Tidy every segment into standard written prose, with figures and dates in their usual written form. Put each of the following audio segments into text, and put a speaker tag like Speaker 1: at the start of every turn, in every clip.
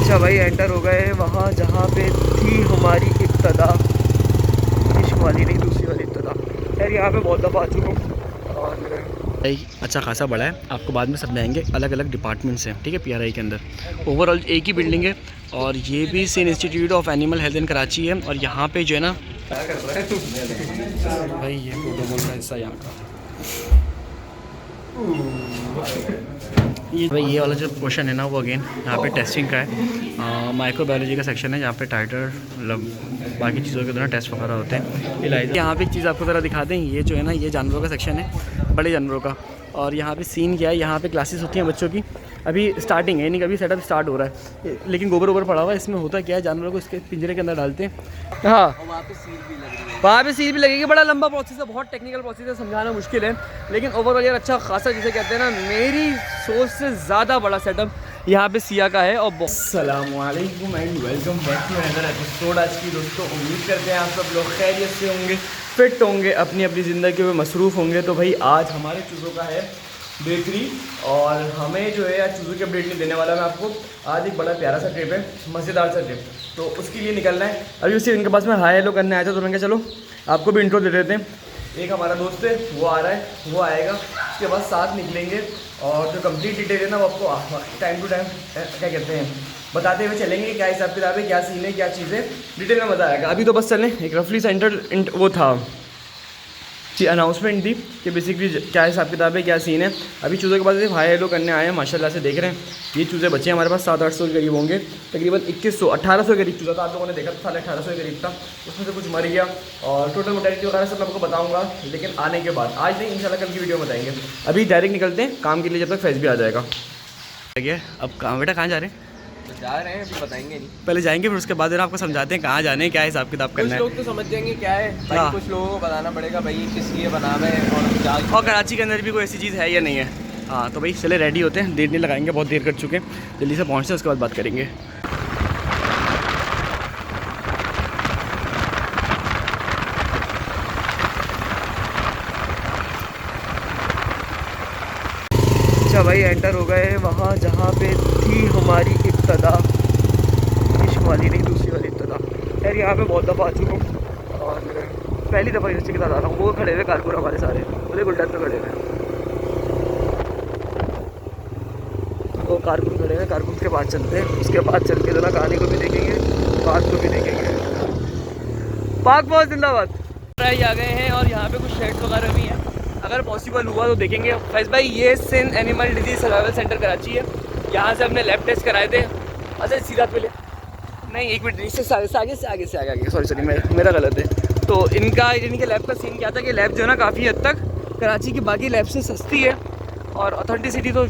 Speaker 1: अच्छा भाई एंटर हो गए वहाँ जहाँ पे थी हमारी इब्तदा, इश्क वाली नहीं दूसरी वाली इब्तदा। यार यहाँ पे बहुत दफ़ा आ चुका हूँ और अच्छा खासा बड़ा है, आपको बाद में समझाएंगे। अलग अलग डिपार्टमेंट्स हैं, ठीक है, पीआरआई के अंदर। ओवरऑल एक ही बिल्डिंग है और ये भी सेन institute of animal health in Karachi है। और यहाँ पे जो है ना भाई ये प्रोटोकॉल का हिस्सा यहाँ का ये वाला जो क्वेश्चन है ना वो अगेन यहाँ पे टेस्टिंग का है। माइक्रोबायोलॉजी का सेक्शन है जहाँ पे टाइटर मतलब बाकी चीज़ों के द्वारा टेस्ट वगैरह होते हैं। इलाज यहाँ पे एक चीज़ आपको ज़रा दिखा दें, ये जो है ना ये जानवरों का सेक्शन है, बड़े जानवरों का। और यहाँ पे सीन क्या है, यहाँ पे क्लासेस होती हैं बच्चों की, अभी स्टार्टिंग है, यानी कि अभी सेटअप स्टार्ट हो रहा है। लेकिन गोबर वोबर पड़ा हुआ है। इसमें होता क्या है, जानवरों को इसके पिंजरे के अंदर डालते हैं। हाँ वहाँ पे सील भी लगेगी। बड़ा लंबा प्रोसेस है, बहुत टेक्निकल प्रोसेस है, समझाना मुश्किल है। लेकिन ओवरऑल यार अच्छा खासा, जिसे कहते हैं ना, मेरी सोच से ज़्यादा बड़ा सेटअप यहाँ पे सिया का है। और अस्सलामुअलैकुम and welcome back to another episode. आज की दोस्तों उम्मीद करते हैं आप सब लोग खैरियत से होंगे, फिट होंगे, अपनी अपनी ज़िंदगी में मसरूफ़ होंगे। तो भाई आज हमारे चूज़ों का है डे 3 और हमें जो है आज चूज़ों की अपडेट नहीं देने वाला मैं आपको। आज एक बड़ा प्यारा सा ट्रिप है, मज़ेदार सा ट्रिप, तो उसके लिए निकलना है। अभी उसी इनके पास में हाई हेलो करने आया था, तो मैंने कहा चलो आपको भी इंट्रो दे देते हैं। एक हमारा दोस्त है वो आ रहा है, वो आएगा, उसके बाद साथ निकलेंगे और जो कंप्लीट डिटेल है ना वो आपको टाइम टू टाइम क्या कहते हैं बताते हुए चलेंगे, क्या हिसाब किताब है, क्या सीन है, क्या चीज़ें, डिटेल में मज़ा आएगा। अभी तो बस चलें, एक रफली सेंटर वो था अनाउंसमेंट दी कि बेसिकली क्या हिसाब किताब है, क्या सीन है। अभी चूज़ों के बाद हाई हेलो करने आए हैं, माशाल्लाह से देख रहे हैं। ये चूज़े बच्चे हमारे पास 700-800 के करीब होंगे, तकरीबन 2100-1800 के करीब चूज़ा था। आप लोगों ने देखा था 1800 के करीब था, उसमें से कुछ मर गया और टोटल मोर्टेलिटी वगैरह सब मैं आपको बताऊँगा, लेकिन आने के बाद, आज नहीं इंशाल्लाह कल की वीडियो में बताएंगे। अभी डायरेक्ट निकलते हैं काम के लिए, जब तक फैज़ भी आ जाएगा। अब कहाँ बेटा, कहाँ जा रहे हैं?
Speaker 2: जा रहे हैं, अभी बताएंगे नहीं,
Speaker 1: पहले जाएंगे, फिर उसके बाद आपको समझाते हैं कहाँ जाने हैं, क्या हिसाब किताब करना है।
Speaker 2: कुछ लोग तो समझ जाएंगे क्या है भाई,
Speaker 1: हाँ।
Speaker 2: कुछ लोगों को बताना पड़ेगा भाई किस लिए बनाना है
Speaker 1: और कराची के अंदर भी कोई ऐसी चीज़ है या नहीं है। हाँ तो भाई चले रेडी होते हैं, देर नहीं लगाएंगे, बहुत देर कर चुके हैं, जल्दी से पहुँचते हैं, उसके बाद बात करेंगे। अच्छा भाई एंटर हो गए वहाँ जहाँ पे थी हमारी इब्तदा, इश्क वाली नहीं दूसरी वाली इब्तदा। यार यहाँ पे बहुत दफ़ा आ चुका हूँ और पहली दफ़ा यूनिवर्सिटी के साथ आ रहा हूँ। वो खड़े हुए कारकुन हमारे सारे, पूरे गुलटन पे खड़े हुए, वो कारकुन खड़े हैं, कारकुन के बाद चलते हैं। उसके बाद चल के ज़रा कहानी को भी देखेंगे, पार्क को भी देखेंगे। पार्क बहुत जिंदाबाद। आ गए हैं और यहाँ पे कुछ शेड्स वगैरह भी हैं, अगर पॉसिबल हुआ तो देखेंगे। फैज़ भाई ये Sindh animal disease survival centre Karachi है, यहाँ से हमने लैब टेस्ट कराए थे। अच्छा सीधा पहले नहीं, एक मिनट, इससे आगे सॉरी मेरा गलत है। तो इनका इनके लैब का सीन क्या था कि लैब जो है ना काफ़ी हद तक कराची की बाकी लैब से सस्ती है और ऑथेंटिसिटी तो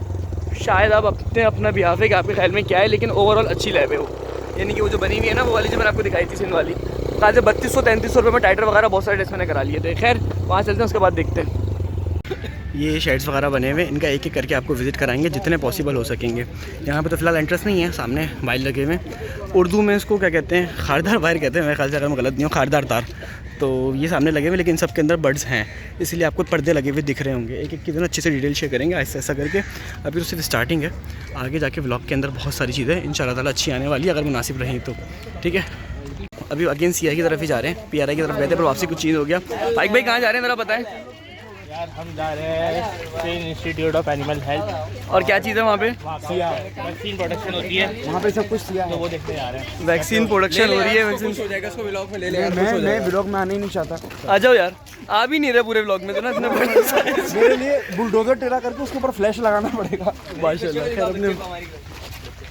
Speaker 1: शायद आप अपना बिहाफ है कि आपके ख्याल में क्या है, लेकिन ओवरऑल अच्छी लैब है वो। यानी कि वो जो बनी हुई है ना वो वाली जो मैंने आपको दिखाई थी सिंध वाली, कहा से 3200-3300 रुपये में टाइटर वगैरह बहुत सारे टेस्ट मैंने करा लिए थे। खैर वहाँ चलते हैं, उसके बाद देखते हैं। ये शेड्स वगैरह बने हुए, इनका एक एक करके आपको विज़िट कराएंगे जितने पॉसिबल हो सकेंगे। यहाँ पे तो फिलहाल एंट्रेंस नहीं है, सामने वायर लगे हुए हैं, उर्दू में इसको क्या कहते हैं, खारदार वायर कहते हैं मेरे ख्याल से, अगर मैं गलत नहीं हूँ, खारदार तार। तो ये सामने लगे हुए, लेकिन सबके अंदर बर्ड्स हैं, इसलिए आपको पर्दे लगे हुए दिख रहे होंगे। एक एक कितना अच्छे से डिटेल शेयर करेंगे ऐसा ऐसा करके। अभी तो सिर्फ स्टार्टिंग है, आगे जाके व्लॉग के अंदर बहुत सारी चीज़ें इंशाल्लाह ताला अच्छी आने वाली है, अगर मुनासिब रहीं तो। ठीक है, अभी अगेन सीआई की तरफ ही जा रहे हैं, पीआरआई की तरफ गए थे पर वापसी कुछ चीज़ हो गया। भाई कहाँ जा रहे हैं ज़रा बताएं
Speaker 3: यार? हम जा रहे हैं Sen institute of animal health.
Speaker 1: और क्या चीज़ है वहाँ पे?
Speaker 3: वैक्सीन प्रोडक्शन होती है वहाँ पे, सब कुछ सिया है, तो वो देखने जा रहे हैं।
Speaker 1: वैक्सीन प्रोडक्शन हो रही है, वैक्सीन
Speaker 2: हो जाएगा, उसको व्लॉग में ले ले।
Speaker 3: मैं व्लॉग में आना ही नहीं चाहता।
Speaker 1: आ जाओ यार, आ भी नहीं रहे पूरे व्लॉग में तो ना, इतना
Speaker 3: मेरे लिए बुलडोजर टेढ़ा करके उसके ऊपर फ्लैश लगाना पड़ेगा।
Speaker 1: माशाल्लाह।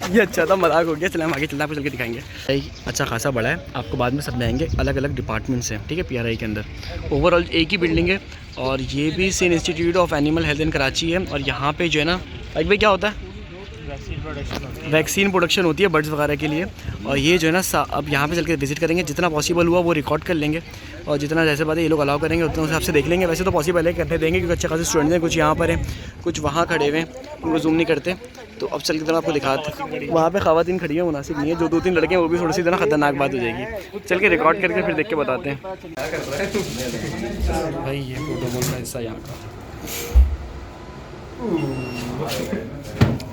Speaker 1: ये अच्छा था, मजाक हो गया। चले हम आगे चलते हैं, आपको चल के दिखाएंगे। भाई अच्छा खासा बड़ा है, आपको बाद में समझाएंगे। अलग अलग डिपार्टमेंट्स हैं, ठीक है, पीआरआई के अंदर। ओवरऑल एक ही बिल्डिंग है और ये भी सेन institute of animal health in Karachi है। और यहाँ पे जो है ना भाई क्या होता है, वैक्सीन प्रोडक्शन होती है बर्ड्स वगैरह के लिए। और ये जो है ना अब यहाँ पे चल के विज़िट करेंगे, जितना पॉसिबल हुआ वो रिकॉर्ड कर लेंगे और जितना जैसे बात है ये लोग अलाउ करेंगे उतना हिसाब से देख लेंगे। वैसे तो पॉसिबल है करने देंगे क्योंकि अच्छे खासे स्टूडेंट्स हैं, कुछ यहाँ पर हैं, कुछ वहाँ खड़े हुए हैं, उनको जूम नहीं करते। तो अब चल के तरह आपको दिखाते, वहाँ पे ख़वातीन खड़ी हैं, मुनासिब नहीं है। जो 2-3 लड़के हैं वो भी थोड़ी सी तरह ख़तरनाक बात हो जाएगी। चल के रिकॉर्ड करके फिर देख के बताते हैं। भाई ये प्रोटोकॉल का हिस्सा यहाँ का,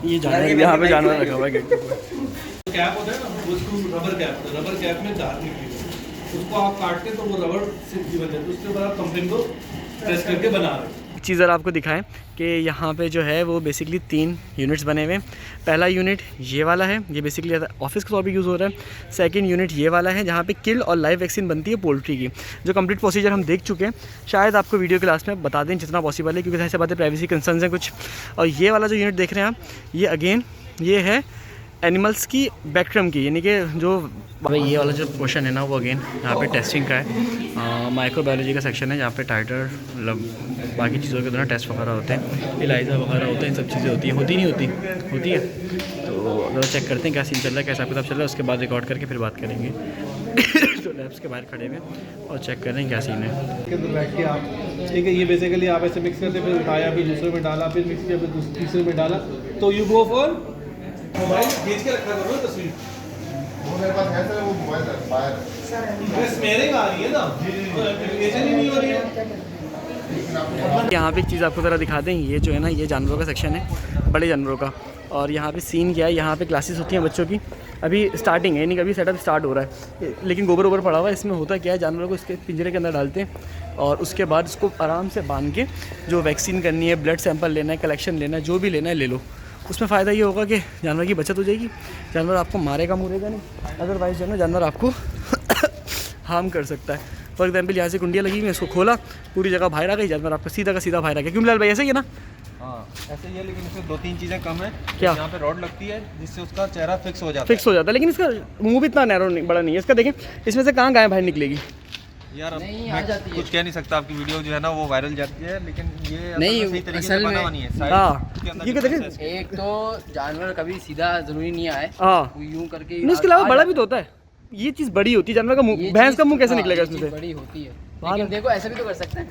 Speaker 1: ये जानवर यहाँ पे जानवर रखा हुआ है।
Speaker 4: कैप होता है ना, वो उसको रबर कैप होता है, रबर कैप में धार निकली उसको आप काटते तो वो रबर सिर्फ बन जाती है, उसके बाद आप कंपनी को प्रेस करके बना रहे हैं।
Speaker 1: एक चीज़ आपको दिखाएं कि यहाँ पे जो है वो बेसिकली 3 यूनिट्स बने हुए हैं। पहला यूनिट ये वाला है, ये बेसिकली ऑफिस के तौर पे यूज़ हो रहा है। सेकंड यूनिट ये वाला है जहाँ पे किल और लाइव वैक्सीन बनती है पोल्ट्री की, जो कंप्लीट प्रोसीजर हम देख चुके हैं। शायद आपको वीडियो के लास्ट में बता दें जितना पॉसिबल है, क्योंकि ऐसे बातें प्राइवेसी कंसर्न्स हैं कुछ। और ये वाला जो यूनिट देख रहे हैं आप, ये अगेन ये है एनिमल्स की बैक्ट्रम की, यानी कि जो ये वाला जो पोर्शन है ना वो अगेन यहाँ पे टेस्टिंग का है। माइक्रोबायोलॉजी का सेक्शन है जहाँ पे टाइटर बाकी चीज़ों के द्वारा टेस्ट वगैरह होते हैं, इलाइजा वगैरह होते हैं, इन सब चीज़ें होती हैं। होती नहीं होती है। तो ज़रा चेक करते हैं क्या सीन चल रहा है, कैसा किताब चल रहा है, उसके बाद रिकॉर्ड करके फिर बात करेंगे। तो लैब्स के बाहर खड़े हुए और चेक कर रहे हैं क्या सीन है।
Speaker 4: के अंदर बैठ के आप ठीक है, ये बेसिकली आप ऐसे मिक्स करते फिर उठाया, फिर दूसरे में डाला, फिर मिक्स किया, फिर तीसरे में डाला, तो यू गो फॉर मोबाइल खींच के रखा करो तस्वीर।
Speaker 5: वो मेरे पास है सर, वो मोबाइल है फायर।
Speaker 4: स्मेलिंग आ रही है ना, एप्लीकेशन ही नहीं हो रही है।
Speaker 1: यहाँ पे एक चीज़ आपको ज़रा दिखा दें, ये जो है ना ये जानवरों का सेक्शन है, बड़े जानवरों का। और यहाँ पे सीन क्या है, यहाँ पे क्लासेस होती हैं बच्चों की, अभी स्टार्टिंग है, यानी कि अभी सेटअप स्टार्ट हो रहा है। लेकिन गोबर ओबर पड़ा हुआ है। इसमें होता क्या है, जानवरों को इसके पिंजरे के अंदर डालते हैं और उसके बाद इसको आराम से बांध के जो वैक्सीन करनी है, ब्लड सैंपल लेना है, कलेक्शन लेना है, जो भी लेना है ले लो। उसमें फ़ायदा ये होगा कि जानवर की बचत हो जाएगी, जानवर आपको मारेगा मुरेगा नहीं, अदरवाइज जो है ना जानवर आपको हार्म कर सकता है। फॉर एग्जाम्पल यहाँ से कुंडियाँ लगी हुई हैं, इसको खोला, पूरी जगह बाहर आ गई, जानवर आपका सीधा का सीधा बाहर आ गया। क्यों बिलाल भाई ऐसे ही है ना?
Speaker 2: हाँ ऐसे ही है, लेकिन इसमें 2-3 चीज़ें कम है।
Speaker 1: क्या?
Speaker 2: यहाँ पे रॉड लगती है जिससे उसका चेहरा फिक्स हो जाता
Speaker 1: फिक्स हो जाता है, लेकिन इसका मुंह भी इतना नैरो नहीं, बड़ा नहीं है इसका। देखें इसमें से कहाँ गाय बाहर निकलेगी।
Speaker 2: है यार। अब मैं कुछ कह नहीं सकता, आपकी वीडियो जो है ना वो वायरल जाती है, लेकिन ये
Speaker 6: नहीं,
Speaker 2: सही तरीके
Speaker 6: असल
Speaker 2: से बना
Speaker 6: में-
Speaker 2: हुआ नहीं है।
Speaker 1: हाँ ये क्या देखें,
Speaker 6: एक तो जानवर कभी सीधा जरूरी नहीं आए,
Speaker 1: हाँ
Speaker 6: वो यूं करके
Speaker 1: नहीं, इसके अलावा बड़ा भी तो होता है। ये चीज़ बड़ी होती है, जानवर का मुंह, भैंस का मुंह कैसे निकलेगा इसमें से?
Speaker 6: बड़ी होती है,
Speaker 1: हाँ।
Speaker 6: लेकिन देखो ऐसे भी तो कर सकते हैं।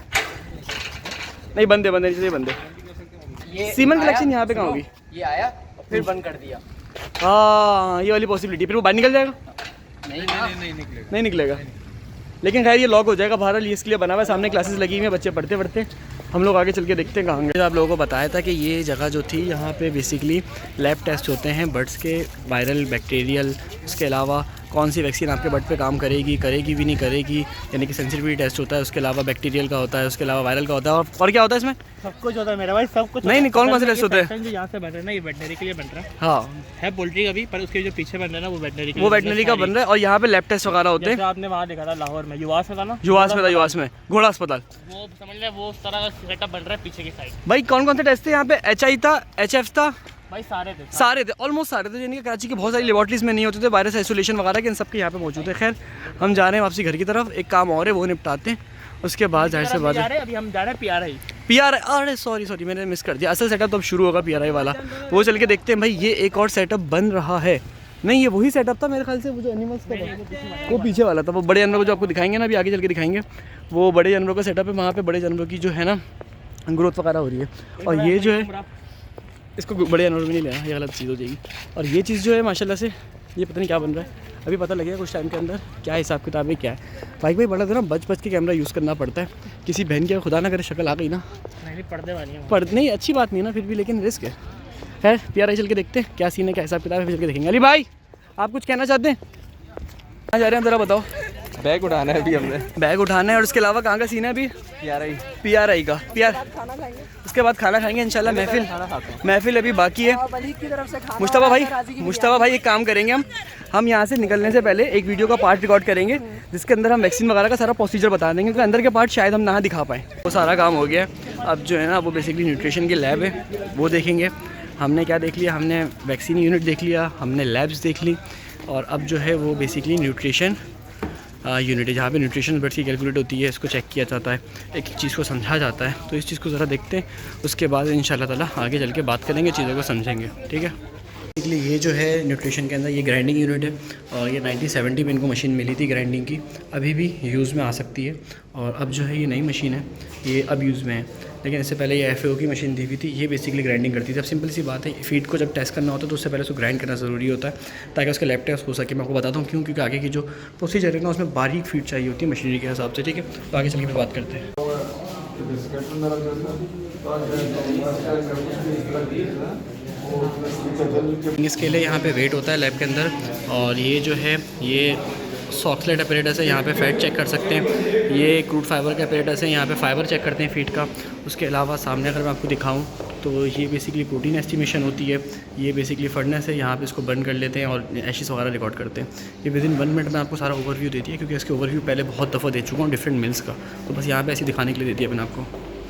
Speaker 1: नहीं बंदे नीचे बंदे।
Speaker 6: ये
Speaker 1: सीमन
Speaker 6: आया,
Speaker 1: कलेक्शन यहाँ पे कहाँ
Speaker 6: सुनो,
Speaker 1: होगी?
Speaker 6: ये आया और फिर बंद कर दिया।
Speaker 1: हाँ ये वाली पॉसिबिलिटी, फिर वो बाहर निकल जाएगा,
Speaker 6: नहीं ना,
Speaker 1: नहीं निकलेगा। लेकिन खैर ये लॉक हो जाएगा बाहर, इसके लिए बना हुआ है। सामने क्लासेस लगी हुई हैं, बच्चे पढ़ते हम लोग आगे चल के देखते हैं कहाँ गए। आप लोगों को बताया था कि ये जगह जो थी यहाँ पे बेसिकली लैब टेस्ट होते हैं बर्ड्स के, वायरल, बैक्टीरियल, उसके अलावा कौन सी वैक्सीन आपके बर्ड पे काम करेगी भी नहीं करेगी, यानी कि सेंसिटिविटी टेस्ट होता है। उसके अलावा बैक्टीरियल का होता है, उसके अलावा वायरल का होता है, और क्या होता है इसमें?
Speaker 3: सब कुछ होता है मेरा भाई, सब कुछ।
Speaker 1: नहीं कौन से टेस्ट होते हैं?
Speaker 3: जो यहाँ से बन रहा है ना, ये वेटनरी के लिए बन रहा है।
Speaker 1: हाँ
Speaker 3: है पोल्ट्री का भी, पर उसके जो पीछे बन रहा है ना वो वेटनरी
Speaker 1: वो वेटनरी का बन रहा है। और यहाँ पे लैब टेस्ट वगैरह होते हैं।
Speaker 3: जैसे आपने वहाँ देखा था लाहौर में, युवास में था ना,
Speaker 1: युवास में घोड़ा अस्पताल,
Speaker 3: वो समझ ले वो उस तरह का सेटअप बन रहा है पीछे की साइड।
Speaker 1: भाई कौन से टेस्ट थे यहाँ पे? HI था, HF था,
Speaker 3: भाई सारे थे,
Speaker 1: ऑलमोस्ट सारे थे, यानी कि कराची की बहुत सारी लेबॉर्टरीज में नहीं होते थे, वायरस आइसोलेशन वगैरह के, इन सब के यहाँ पे मौजूद है। खैर हम जा रहे हैं वापसी घर की तरफ, एक काम और है वो निपटाते हैं, उसके बाद जाहिर से बात है
Speaker 3: अभी हम जा रहे हैं
Speaker 1: PRI। अरे सॉरी मैंने मिस कर दिया, असल सेटअप तो अब शुरू होगा PRI वाला, वो चल के देखते हैं। भाई ये एक और सेटअप बन रहा है, नहीं ये वही सेटअप था मेरे ख्याल से, वो जो एनिमल्स का था वो पीछे वाला था, वो बड़े जानवरों को जो आपको दिखाएंगे ना अभी आगे चल के दिखाएंगे, वो बड़े जानवरों का सेटअप है। वहाँ पे बड़े जानवरों की जो है ना ग्रोथ वगैरह हो रही है, और ये जो है इसको बड़े जानवर में नहीं लेना, ये गलत चीज़ हो जाएगी। और ये चीज़ जो है माशाल्लाह से ये पता नहीं क्या बन रहा है, अभी पता लगेगा कुछ टाइम के अंदर क्या हिसाब किताब है क्या है। भाई बड़ा था ना, बच के कैमरा यूज़ करना पड़ता है, किसी बहन की खुदा ना करे शक्ल आ गई ना,
Speaker 3: नहीं पर्दे वाली है,
Speaker 1: पढ़ नहीं अच्छी बात नहीं है ना, फिर भी लेकिन रिस्क है। खैर PRI चल के देखते हैं क्या सीन है, क्या हिसाब किताब है, फिर चल के देखेंगे। अली भाई आप कुछ कहना चाहते हैं? कहाँ जा रहे हैं ज़रा बताओ।
Speaker 2: बैग उठाना है अभी हमने,
Speaker 1: बैग उठाना है, और उसके अलावा कहाँ का सीन है अभी? PRI का उसके बाद खाना खाएंगे इंशाल्लाह। महफिल अभी बाकी है। मुश्तबा भाई एक काम करेंगे, हम यहाँ से निकलने से पहले एक वीडियो का पार्ट रिकॉर्ड करेंगे जिसके अंदर हम वैक्सीन वगैरह का सारा प्रोसीजर बता देंगे, क्योंकि अंदर के पार्ट शायद हम ना दिखा पाएँ। वो सारा काम हो गया, अब जो है ना वो बेसिकली न्यूट्रिशन की लैब है, वो देखेंगे। हमने क्या देख लिया, हमने वैक्सीन यूनिट देख लिया, हमने लैब्स देख ली, और अब जो है वो बेसिकली न्यूट्रिशन यूनिट है जहाँ पे न्यूट्रिशन बर्ड्स की कैलकुलेट होती है, इसको चेक किया जाता है, एक चीज़ को समझा जाता है। तो इस चीज़ को ज़रा देखते हैं, उसके बाद इंशाल्लाह ताला आगे चल के बात करेंगे, चीज़ों को समझेंगे, ठीक है। बेसिकली ये जो है न्यूट्रिशन के अंदर ये ग्राइंडिंग यूनिट है, और ये 1970 में इनको मशीन मिली थी ग्राइंडिंग की, अभी भी यूज़ में आ सकती है। और अब जो है ये नई मशीन है, ये अब यूज़ में है, लेकिन इससे पहले ये FAO की मशीन दी हुई थी, ये बेसिकली ग्राइंडिंग करती थी। अब सिंपल सी बात है, फीड को जब टेस्ट करना होता है तो उससे पहले उसको ग्राइंड करना ज़रूरी होता है ताकि उसका लैब टेस्ट हो सके। मैं आपको बताता हूँ क्यों, क्योंकि आगे की जो प्रोसीजर है ना उसमें बारीक फीड चाहिए होती है मशीनरी के हिसाब से, ठीक है। तो आगे चल के फिर बात करते हैं।
Speaker 7: इसके लिए यहाँ पे वेट होता है लैब के अंदर, और ये जो है ये सॉक्सलेट अपरेटस है, यहाँ पे फैट चेक कर सकते हैं। ये क्रूड फाइबर का अपरेटस है, यहाँ पे फाइबर चेक करते हैं फीड का। उसके अलावा सामने अगर मैं आपको दिखाऊं तो ये बेसिकली प्रोटीन एस्टिमेशन होती है। ये बेसिकली फर्नेस है, यहाँ पे इसको बर्न कर लेते हैं और एशिस वगैरह रिकॉर्ड करते हैं। ये विद इन 1 मिनट में आपको सारा ओवरव्यू देती है, क्योंकि इसके ओवरव्यू पहले बहुत दफ़ा दे चुका हूँ डिफरेंट मिल्स का, तो बस यहाँ पे ऐसे दिखाने के लिए देती है मैंने आपको।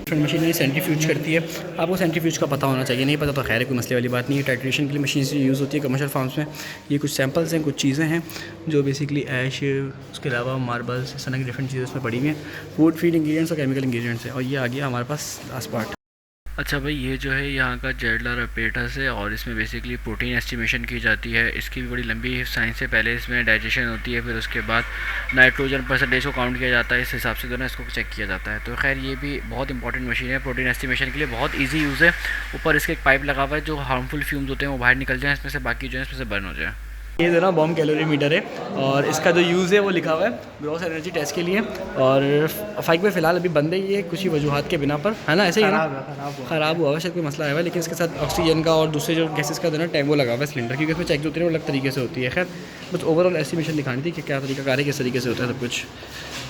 Speaker 7: डिफरेंट मशीनरी सेंट्रीफ्यूज करती है, आपको सेंट्रीफ्यूज का पता होना चाहिए, नहीं पता तो खैर है, कोई मसले वाली बात नहीं है। टाइट्रेशन के लिए मशीन यूज़ होती है कमर्शियल फार्म्स में। ये कुछ सैम्पल्स हैं, कुछ चीज़ें हैं जो बेसिकली ऐश, उसके अलावा मार्बल्स, इस तरह की डिफरेंट चीज़ें उसमें पड़ी हुई हैं। फूड फीड इंग्रीडियंट्स और केमिकल इंग्रीडियंट्स है। और ये आ गया हमारे पास लास्ट पार्ट। अच्छा भाई, ये जो है यहाँ का जेडलर अपरेटस है और इसमें बेसिकली प्रोटीन एस्टिमेशन की जाती है। इसकी भी बड़ी लंबी साइंस है। पहले इसमें डाइजेशन होती है, फिर उसके बाद नाइट्रोजन परसेंटेज को काउंट किया जाता है, इस हिसाब से जो है इसको चेक किया जाता है। तो खैर ये भी बहुत इंपॉर्टेंट मशीन है प्रोटीन एस्टिमेशन के लिए, बहुत ईजी यूज़ है। ऊपर इसके एक पाइप लगा हुआ है, जो हार्मफुल फ्यूम्स होते हैं वो बाहर निकल जाएँ इसमें से, बाकी जो है इसमें से बर्न हो जाए। ये जो ना बॉम्ब कैलोरी मीटर है और इसका जो यूज़ है वो लिखा हुआ है ग्रॉस एनर्जी टेस्ट के लिए। और फाइक में फ़िलहाल अभी बंद है ये कुछ ही वजूहात के बिना पर, है ना, ऐसे ही ना ख़राब हुआ है, शायद कोई मसला आया हुआ है। लेकिन इसके साथ ऑक्सीजन का और दूसरे जो गैसेस का जो ना टैंगो लगा हुआ है सिलेंडर, क्योंकि इसमें चेक जो होती है वो अलग तरीके से होती है। खैर बस ओवरऑल एस्टिमेशन दिखानी थी कि क्या तरीका कार है, किस तरीके से होता है सब कुछ।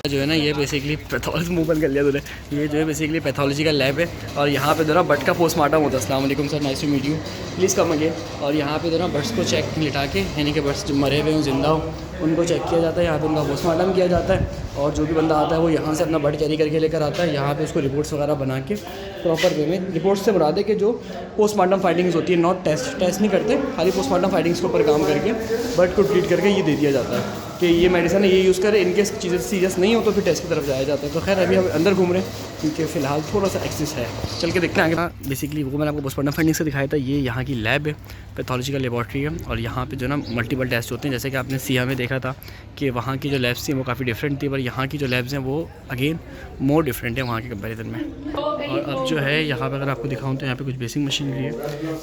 Speaker 7: जो है ना ये बेसिकली पैथोलॉजी, मुँह बंद कर लिया तूने, ये जो है बेसिकली पैथोलॉजी का लैब है। और यहाँ पे जो ना बट का पोस्टमार्टम होता है। अस्सलाम वालेकुम sir, nice to meet you, please come again. और यहाँ पे जो ना बर्ड्स को चेक लिटा के, यानी कि बर्ड्स जो मरे हुए हों जिंदा हो उनको चेक किया जाता है, यहाँ पे उनका पोस्टमार्टम किया जाता है। और जो भी बंदा आता है वो यहाँ से अपना बर्ड कैरी करके लेकर आता है, यहाँ पे उसको रिपोर्ट्स वगैरह बना के प्रॉपर वे में, रिपोर्ट्स से मुराद है कि जो पोस्टमार्टम फाइंडिंग्स होती है, नॉट टेस्ट नहीं करते, खाली पोस्टमार्टम फाइंडिंग्स के ऊपर काम करके बर्ड को ट्रीट करके ये दे दिया जाता है कि ये मेडिसिन है, ये यूज़ करें। इनकेस चीज़ें सीरियस नहीं हो तो फिर टेस्ट की तरफ जाया जाता है। तो खैर अभी हम अंदर घूम रहे हैं क्योंकि फ़िलहाल थोड़ा सा एक्सेस है, चल के देखते हैं आगे। बेसिकली वो मैंने आपको पोस्टमार्टम फाइंडिंग्स से दिखाया था, ये यहाँ की लैब है, पैथोलॉजिकल लेबॉर्ट्री है। और यहाँ पे जो ना मल्टीपल टेस्ट होते हैं, जैसे कि आपने सिया में देखा था कि वहाँ की जो लैब्स थी वो काफ़ी डिफरेंट थी, पर यहाँ की जो लैब्स हैं वो अगेन मोर डिफरेंट है वहाँ के कंपैरिजन में। और अब जो है यहाँ पर अगर आपको दिखाऊँ तो यहाँ पे कुछ बेसिक मशीनरी है,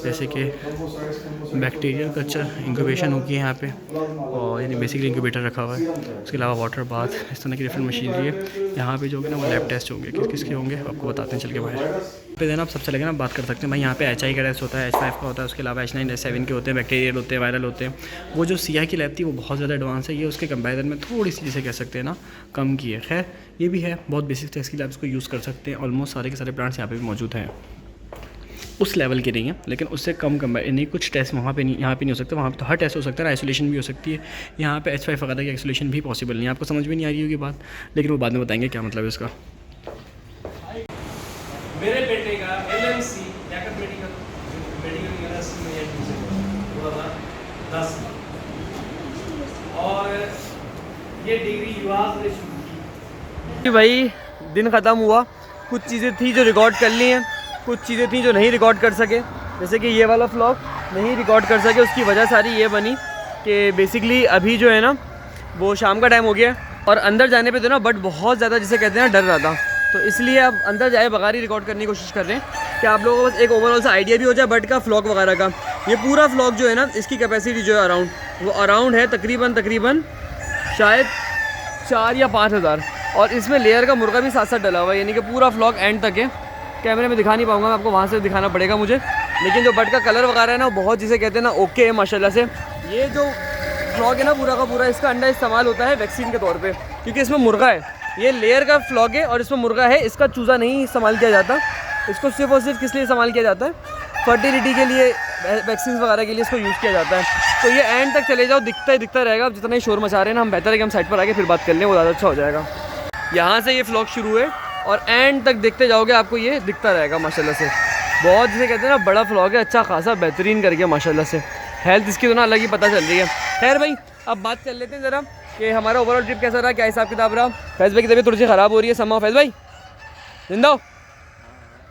Speaker 7: जैसे कि बैक्टीरियल कल्चर इंक्यूबेशन होगी यहाँ पे, और यानी बेसिकली इंक्यूबेटर रखा हुआ है। उसके अलावा वाटर बाथ, इस तरह की डिफरेंट मशीनरी है। यहाँ पे जो होंगे ना वो लैब टेस्ट होंगे, किस किस के होंगे आपको बताते हैं चल के बाहर पे देना। आप सबसे लगे ना बात कर सकते हैं भाई। यहाँ पे HI का टेस्ट होता है, H5 का होता है, उसके अलावा H9 H7 के होते हैं, बैक्टीरियल होते हैं, वायरल होते हैं। वो जो सिया की लैब थी वो बहुत ज़्यादा एडवांस है, ये उसके कंपैरिजन में थोड़ी सी जिसे कह सकते हैं ना कम की है। खैर ये भी है, बहुत बेसिक टेस्ट की लैब्स को यूज़ कर सकते हैं। ऑलमोस्ट सारे के सारे प्लांट्स यहाँ पे भी मौजूद हैं, उस लेवल के नहीं है लेकिन उससे कम नहीं। कुछ टेस्ट वहाँ पे नहीं, यहाँ पे नहीं हो सकता, वहाँ पे तो हर टेस्ट हो सकता है, आइसोलेशन भी हो सकती है। यहाँ पे H5 वगैरह की आइसोलेशन भी पॉसिबल नहीं है। आपको समझ में नहीं आ रही होगी बात, लेकिन वो बाद में बताएंगे क्या मतलब है इसका।
Speaker 4: मेरे बेटे का LMC याकत मेडिकल यूनिवर्सिटी में एडमिशन 2010 और ये डिग्री युवाज ने शुरू की।
Speaker 1: भाई दिन ख़त्म हुआ, कुछ चीज़ें थी जो रिकॉर्ड कर ली हैं, कुछ चीज़ें थी जो नहीं रिकॉर्ड कर सके, जैसे कि ये वाला व्लॉग नहीं रिकॉर्ड कर सके। उसकी वजह सारी ये बनी कि बेसिकली अभी जो है ना वो शाम का टाइम हो गया और अंदर जाने पे तो ना बट बहुत ज़्यादा जिसे कहते हैं ना डर रहा था, तो इसलिए अब अंदर जाए बगैर ही रिकॉर्ड करने की कोशिश कर रहे हैं कि आप लोगों को बस एक ओवरऑल सा आइडिया भी हो जाए बट का फ्लॉग वगैरह का। ये पूरा फ्लॉग जो है ना इसकी कैपेसिटी जो है अराउंड है तकरीबन शायद 4 या 5 हज़ार, और इसमें लेयर का मुर्गा भी साथ साथ डला हुआ है, यानी कि पूरा फ्लॉग एंड तक है। कैमरे में दिखा नहीं पाऊंगा मैं आपको, वहाँ से दिखाना पड़ेगा मुझे, लेकिन जो बट का कलर वगैरह है ना बहुत जिसे कहते हैं ना ओके है माशाल्लाह से। ये जो फ्लॉग है ना पूरा का पूरा, इसका अंडा इस्तेमाल होता है वैक्सीन के तौर पे, क्योंकि इसमें मुर्गा है। ये लेयर का फ्लॉग है और इसमें मुर्गा है, इसका चूज़ा नहीं इस्तेमाल किया जाता। इसको सिर्फ और सिर्फ किस लिए इस्तेमाल किया जाता है, फर्टिलिटी के लिए, वैक्सीन वगैरह के लिए इसको यूज़ किया जाता है। तो ये एंड तक चले जाओ, दिखता रहेगा। अब जितना ही शोर मचा रहे हैं ना, हम बेहतर है कि हम साइड पर आके फिर बात कर लें, वो ज़्यादा अच्छा हो जाएगा। यहाँ से ये फ्लॉग शुरू है और एंड तक देखते जाओगे, आपको ये दिखता रहेगा माशाल्लाह से। बहुत जिसे कहते हैं ना बड़ा फ्लॉग है, अच्छा खासा बेहतरीन करके माशाल्लाह से। हेल्थ इसकी तो ना अलग ही पता चल रही है। खैर भाई अब बात कर लेते हैं ज़रा कि हमारा ओवरऑल ट्रिप कैसा रहा, क्या हिसाब किताब रहा। फैज़ भाई की तबीयत थोड़ी सी ख़राब हो रही है, समा फैज़ भाई जिंदा हो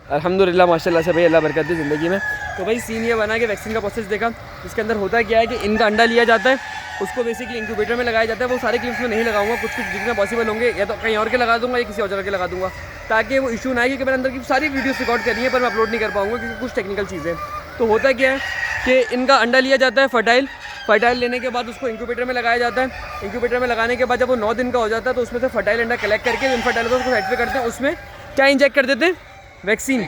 Speaker 1: अल्हम्दुलिल्लाह माशाल्लाह से भाई, अल्लाह बरकत दे ज़िंदगी में। तो भाई सीन ये बना कि वैक्सीन का प्रोसेस देखा, इसके अंदर होता क्या है कि इनका अंडा लिया जाता है, उसको बेसिकली इंक्यूबेटर में लगाया जाता है। वो सारे क्लिप्स में नहीं लगाऊंगा, कुछ जितने पॉसिबल होंगे या तो कहीं और के लगा दूंगा या किसी और जगह के लगा दूंगा, ताकि वो इशू ना आए, क्योंकि मैंने अंदर की सारी वीडियोस रिकॉर्ड करनी है पर मैं अपलोड नहीं कर पाऊंगा क्योंकि कुछ टेक्निकल चीज़ें। तो होता क्या है कि इनका अंडा लिया जाता है फर्टाइल लेने के बाद उसको इंक्यूबेटर में लगाया जाता है। इंक्यूबेटर में लगाने के बाद जब वो 9 दिन का हो जाता है तो उसमें से फर्टाइल अंडा कलेक्ट करके इनफर्टाइल को उसको साइड पे करते हैं। उसमें क्या इंजेक्ट कर देते हैं, वैक्सीन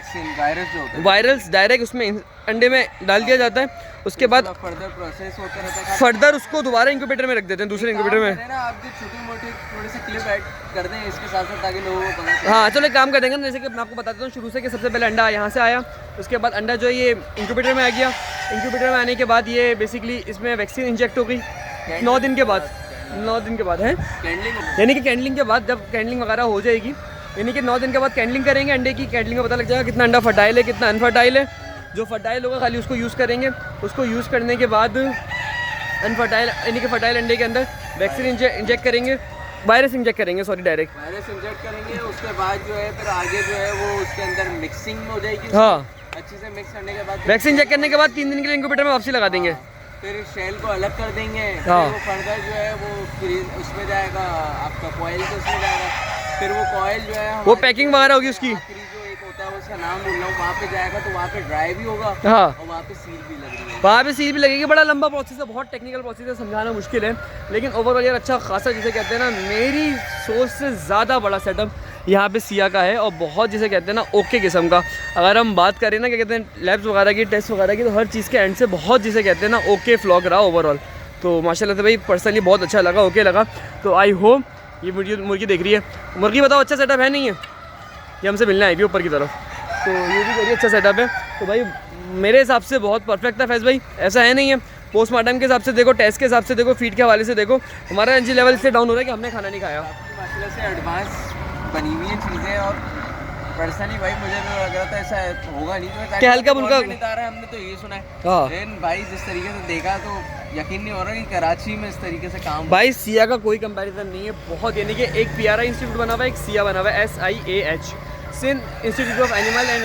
Speaker 1: वायरल्स डायरेक्ट उसमें अंडे में डाल दिया जाता है। उसके बाद
Speaker 6: फर्दर प्रोसेस होता रहता है।
Speaker 1: फर्दर उसको दोबारा इंक्यूबेटर में रख देते हैं, दूसरे इंक्यूबेटर में।
Speaker 6: ना आप जो छोटी मोटी थोड़े से क्लिप ऐड कर दें इसके साथ साथ ताकि लोगों को पता चले।
Speaker 1: हाँ चलो एक काम कर देंगे ना, जैसे कि मैं आपको बता देता हूँ शुरू से कि सबसे पहले अंडा यहाँ से आया, उसके बाद अंडा जो है ये इंक्यूबेटर में आ गया। इंक्यूबेटर में आने के बाद ये बेसिकली इसमें वैक्सीन इंजेक्ट हो गई 9 दिन के बाद। 9 दिन के बाद है यानी कि कैंडलिंग के बाद, जब कैंडलिंग वगैरह हो जाएगी, यानी कि 9 दिन के बाद कैंडलिंग करेंगे अंडे की। कैंडलिंग में पता लग जाएगा कितना अंडा फर्टाइल है, कितना अनफर्टाइल है। जो फर्टाइल होगा खाली उसको यूज़ करेंगे। उसको यूज़ करने के बाद अनफर्टाइल यानी कि फर्टाइल अंडे के अंदर वैक्सीन इंजेक्ट करेंगे, वायरस इंजेक्ट करेंगे, सॉरी डायरेक्ट
Speaker 6: वायरस इंजेक्ट करेंगे। उसके बाद जो है फिर आगे जो है वो उसके अंदर मिक्सिंग हो जाएगी।
Speaker 1: हाँ
Speaker 6: अच्छे से मिक्स करने के बाद
Speaker 1: वैक्सीन इंजेक्ट करने के बाद 3 दिन के लिए इंक्यूबेटर में वापसी लगा देंगे।
Speaker 6: फिर शेल को अलग कर देंगे।
Speaker 1: हाँ।
Speaker 6: फिर वो फर्दर जो है वो उसमें जाएगा आपका कॉयल के उसमें जाएगा। फिर वो कॉयल जो है
Speaker 1: वो पैकिंग वगैरह होगी उसकी।
Speaker 6: आखिरी जो एक होता है उसका नाम बोल रहा हूँ, वहाँ पे जाएगा तो वहाँ पे ड्राई भी होगा।
Speaker 1: हाँ
Speaker 6: और वहाँ पे सील भी लग रही है।
Speaker 1: वहाँ पे सील भी लगेगी। बड़ा लंबा प्रोसेस है, बहुत टेक्निकल प्रोसेस है, समझाना मुश्किल है, लेकिन ओवरऑल यार अच्छा खासा जिसे कहते हैं ना, मेरी सोच से ज़्यादा बड़ा सेटअप यहाँ पे सिया का है और बहुत जिसे कहते हैं ना ओके किस्म का। अगर हम बात करें ना क्या कहते हैं लैब्स वगैरह की, टेस्ट वगैरह की, तो हर चीज़ के एंड से बहुत जिसे कहते हैं ना ओके फ्लॉग रहा ओवरऑल। तो माशाल्लाह से भाई पर्सनली बहुत अच्छा लगा, ओके लगा। तो आई होप ये वीडियो मुर्गी देख रही है, मुर्गी बताओ अच्छा सेटअप है नहीं है? ये हमसे मिलने आएगी ऊपर की तरफ, तो ये भी करिए अच्छा सेटअप है। तो भाई मेरे हिसाब से बहुत परफेक्ट था फैज़ भाई, ऐसा है नहीं है। पोस्टमार्टम के हिसाब से देखो, टेस्ट के हिसाब से देखो, फीड के हवाले से देखो, हमारा एनर्जी लेवल इससे डाउन हो रहा है कि हमने खाना नहीं खाया।
Speaker 6: माशाल्लाह से एडवांस बनी हुई है चीज़ें। और पर्सनली भाई मुझे तो लग रहा था ऐसा होगा नहीं, तो
Speaker 1: क्या हल्का फुल्का
Speaker 6: हमने तो ये सुना है।
Speaker 1: हाँ
Speaker 6: लेकिन भाई जिस तरीके से देखा तो यकीन नहीं हो रहा कि कराची में इस तरीके से काम।
Speaker 1: भाई सिया का कोई कंपैरिजन नहीं है, बहुत यानी कि एक PRI इंस्टीट्यूट बना हुआ है, एक सिया बना हुआ है, SIAH Sindh institute of animal and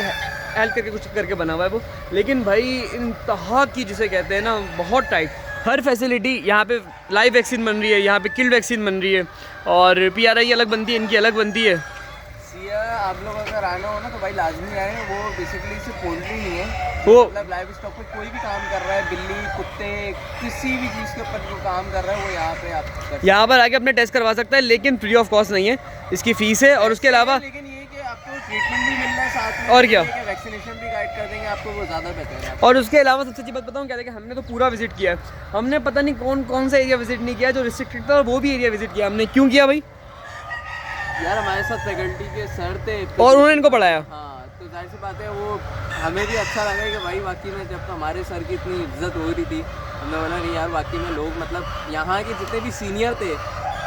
Speaker 1: health करके कुछ करके बना हुआ है वो। लेकिन भाई इंतहा की जिसे कहते हैं ना बहुत टाइट, हर फैसिलिटी यहाँ पे लाइव वैक्सीन बन रही है, यहाँ पे किल्ड वैक्सीन बन रही है, और PRI अलग बनती है, इनकी अलग बनती है।
Speaker 6: सिया आप लोग अगर आना हो ना तो भाई लाजमी आए। वो बेसिकली सिर्फ पोल्ट्री नहीं है,
Speaker 1: वो
Speaker 6: मतलब लाइव स्टॉक पे कोई भी काम कर रहा है, बिल्ली कुत्ते किसी भी चीज़ के ऊपर जो काम कर रहा है वो यहाँ पे आप
Speaker 1: यहाँ पर आके अपने टेस्ट करवा सकता है, लेकिन फ्री ऑफ कॉस्ट नहीं है, इसकी फ़ीस है। और उसके अलावा
Speaker 6: लेकिन ये कि आपको ट्रीटमेंट भी मिल रहा है साथ में,
Speaker 1: और क्या
Speaker 6: वैक्सीनेशन भी गाइड कर देंगे आपको, वो ज़्यादा बेहतर है।
Speaker 1: और उसके अलावा सबसे अच्छी बात बताऊँ क्या, देखिए हमने तो पूरा विजिट किया है, हमने पता नहीं कौन कौन सा एरिया विजिट नहीं किया जो रिस्ट्रिक्टेड था, और वो भी एरिया विजिट किया हमने। क्यों किया भाई?
Speaker 6: यार हमारे साथ फैकल्टी के सर थे
Speaker 1: और उन्होंने इनको पढ़ाया।
Speaker 6: हाँ, तो जाहिर सी बात है वो हमें भी अच्छा लगा कि भाई वाकई में जब हमारे सर की इतनी इज्जत हो रही थी, हमने बोला नहीं यार वाकई में लोग मतलब यहाँ के जितने भी सीनियर थे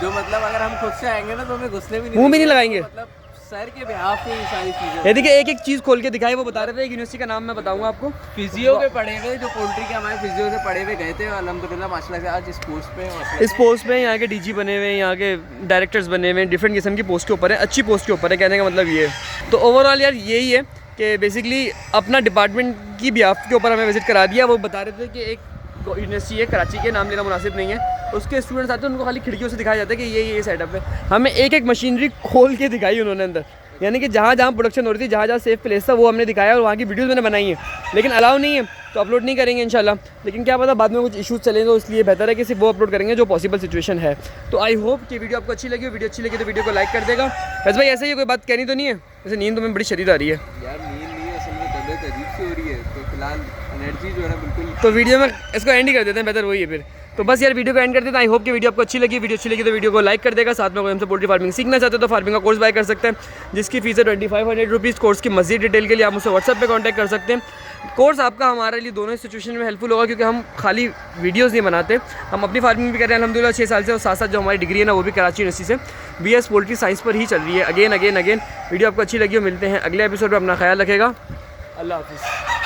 Speaker 6: जो मतलब अगर हम खुद से आएंगे ना तो हमें घुसने भी
Speaker 1: मुँह भी नहीं लगाएंगे,
Speaker 6: मतलब सर के बिहाफ पे ये सारी चीज़ें।
Speaker 1: ये देखिए एक एक चीज़ खोल के दिखाई, वो बता रहे थे, एक यूनिवर्सिटी का नाम मैं बताऊंगा आपको,
Speaker 6: फिजियो के पढ़े हुए जो पोल्ट्री के हमारे फिजियो से पढ़े हुए गए थे, अल्हम्दुलिल्लाह माशाल्लाह से आज इस पोस्ट पे
Speaker 1: इस पोस्ट पे यहाँ के DG बने हुए हैं, यहाँ के डायरेक्टर्स बने हुए हैं, डिफरेंट किस्म की पोस्ट के ऊपर है, अच्छी पोस्ट के ऊपर है, कहने का मतलब ये है। तो ओवरऑल यार यही है कि बेसिकली अपना डिपार्टमेंट की बिहाफ के ऊपर हमें विजिट करा दिया। वो बता रहे थे कि एक यूनिवर्सिटी है कराची के, नाम लेना मुनासिब नहीं है, उसके स्टूडेंट्स आते हैं, उनको खाली खिड़कियों से दिखाया जाता है कि ये सेटअप है। हमें एक एक मशीनरी खोल के दिखाई उन्होंने अंदर, यानी कि जहाँ जहाँ प्रोडक्शन हो रही थी, जहाँ जहाँ सेफ प्लेस था वो हमने दिखाया, और वहाँ की वीडियोज़ मैंने बनाई है, लेकिन अलाउ नहीं है तो अपलोड नहीं करेंगे इंशाल्लाह। लेकिन क्या पता बाद में कुछ इशूज़ चलेंगे, तो इसलिए बेहतर है कि सिर्फ वो अपलोड करेंगे जो पॉसिबल सिचुएशन है। तो आई होप कि वीडियो आपको अच्छी लगी हो, वीडियो अच्छी लगी तो वीडियो को लाइक कर देगा। बस भाई ऐसे ही कोई बात कहनी तो नहीं है? वैसे नींद तो मैं बड़ी शदीद आ रही है
Speaker 6: यार, नींद नहीं है असल में, तबीयत अजीब सी हो रही है, तो फिलहाल एनर्जी जो है ना बिल्कुल।
Speaker 1: तो वीडियो में इसको एंड ही कर देते हैं, बेहतर वही है फिर। तो बस यार वीडियो को एंड कर देते हैं। आई होप कि वीडियो आपको अच्छी लगी, वीडियो अच्छी लगी तो वीडियो को लाइक कर देगा। साथ में कोई हमसे पोल्ट्री फार्मिंग सीखना चाहते हो तो फार्मिंग का कोर्स बाय कर सकते हैं, जिसकी फीस है 2500 रुपीज़। कोर्स की मज़ीद डिटेल के लिए आप मुझसे व्हाट्सएप पे कांटेक्ट कर सकते हैं। कोर्स आपका हमारे लिए दोनों सिचुएशन में हेल्पफुल होगा, क्योंकि हम खाली वीडियोज़ नहीं बनाते, हम अपनी फार्मिंग भी कर रहे हैं अल्हम्दुलिल्लाह 6 साल से, और साथ साथ जो हमारी डिग्री है ना वो भी कराची यूनिवर्सिटी से BS पोल्ट्री साइंस पर ही चल रही है। अगेन वीडियो आपको अच्छी लगी हो, मिलते हैं अगले एपिसोड में, अपना ख्याल रखेगा, अल्लाह हाफिज़।